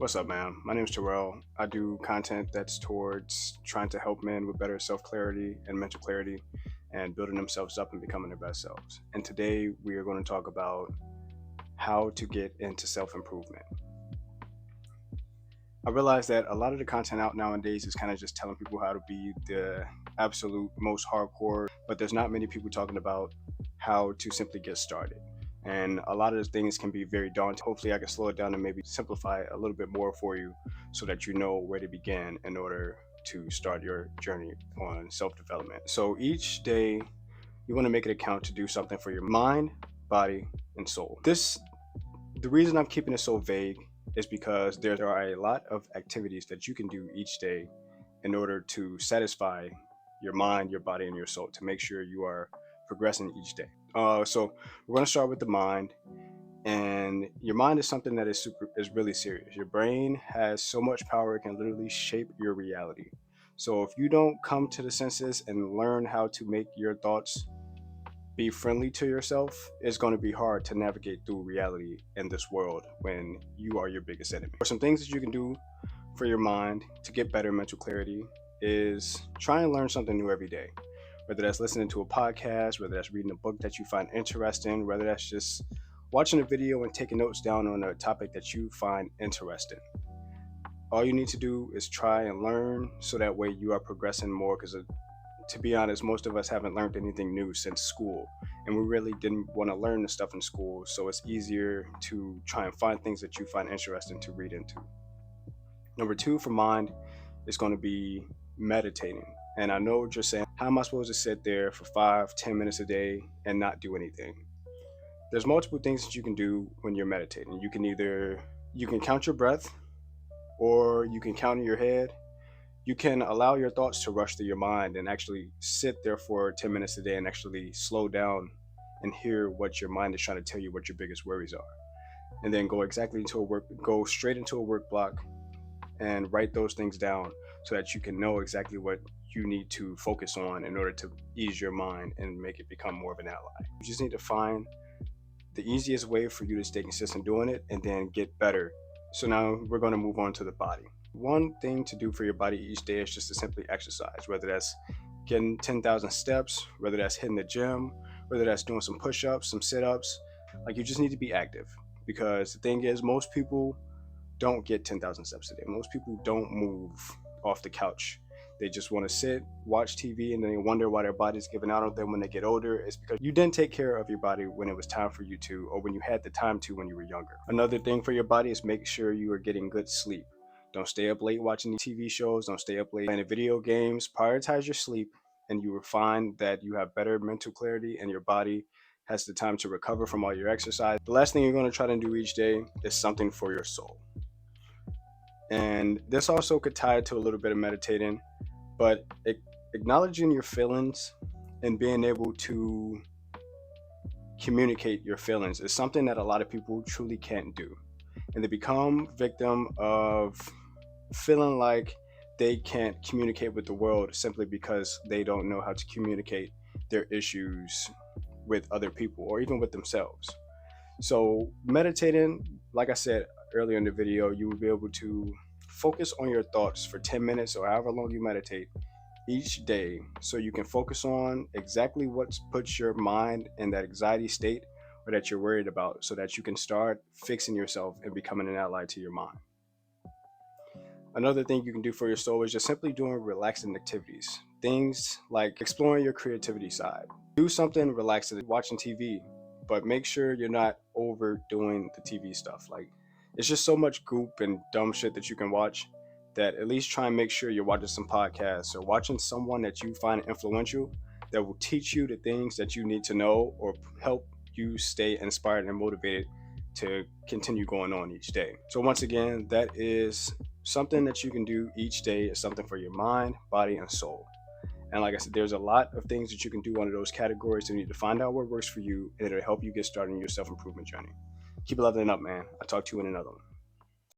What's up, man? My name is Terrell. I do content that's towards trying to help men with better self clarity and mental clarity and building themselves up and becoming their best selves. And today we are going to talk about how to get into self improvement. I realize that a lot of the content out nowadays is kind of just telling people how to be the absolute most hardcore, but there's not many people talking about how to simply get started. And a lot of the things can be very daunting. Hopefully, I can slow it down and maybe simplify it a little bit more for you so that you know where to begin in order to start your journey on self development. So each day, you want to make it a count to do something for your mind, body, and soul. The reason I'm keeping it so vague is because there are a lot of activities that you can do each day in order to satisfy your mind, your body, and your soul to make sure you are progressing each day. So we're going to start with the mind, and your mind is something that is really serious. Your brain has so much power; it can literally shape your reality. So if you don't come to the senses and learn how to make your thoughts be friendly to yourself, it's going to be hard to navigate through reality in this world when you are your biggest enemy. Some things that you can do for your mind to get better mental clarity is try and learn something new every day. Whether that's listening to a podcast, whether that's reading a book that you find interesting, whether that's just watching a video and taking notes down on a topic that you find interesting. All you need to do is try and learn so that way you are progressing more, because to be honest, most of us haven't learned anything new since school, and we really didn't want to learn the stuff in school, so it's easier to try and find things that you find interesting to read into. Number two for mind is going to be meditating. And I know what you're saying, how am I supposed to sit there for 5-10 minutes a day and not do anything? There's multiple things that you can do when you're meditating. You can count your breath, or you can count in your head. You can allow your thoughts to rush through your mind and actually sit there for 10 minutes a day and actually slow down and hear what your mind is trying to tell you, what your biggest worries are. And then go straight into a work block and write those things down so that you can know exactly what you need to focus on in order to ease your mind and make it become more of an ally. You just need to find the easiest way for you to stay consistent doing it and then get better. So now we're going to move on to the body. One thing to do for your body each day is just to simply exercise, whether that's getting 10,000 steps, whether that's hitting the gym, whether that's doing some push-ups, some sit-ups. Like, you just need to be active, because the thing is, most people don't get 10,000 steps a day. Most people don't move off the couch. They just want to sit, watch TV, and then they wonder why their body's giving out on them when they get older. It's because you didn't take care of your body when it was time for you to, or when you had the time to when you were younger. Another thing for your body is make sure you are getting good sleep. Don't stay up late watching TV shows. Don't stay up late playing video games. Prioritize your sleep, and you will find that you have better mental clarity and your body has the time to recover from all your exercise. The last thing you're going to try to do each day is something for your soul. And this also could tie to a little bit of meditating, but acknowledging your feelings and being able to communicate your feelings is something that a lot of people truly can't do. And they become victim of feeling like they can't communicate with the world simply because they don't know how to communicate their issues with other people or even with themselves. So meditating, like I said earlier in the video, you will be able to focus on your thoughts for 10 minutes or however long you meditate each day, so you can focus on exactly what puts your mind in that anxiety state or that you're worried about, so that you can start fixing yourself and becoming an ally to your mind. Another thing you can do for your soul is just simply doing relaxing activities. Things like exploring your creativity side. Do something relaxing, watching TV, but make sure you're not overdoing the TV stuff. Like, it's just so much goop and dumb shit that you can watch, that at least try and make sure you're watching some podcasts or watching someone that you find influential that will teach you the things that you need to know or help you stay inspired and motivated to continue going on each day. So once again, that is something that you can do each day. Is something for your mind, body, and soul. And like I said, there's a lot of things that you can do under those categories. So you need to find out what works for you, and it'll help you get started in your self-improvement journey. Keep leveling up, man. I'll talk to you in another one.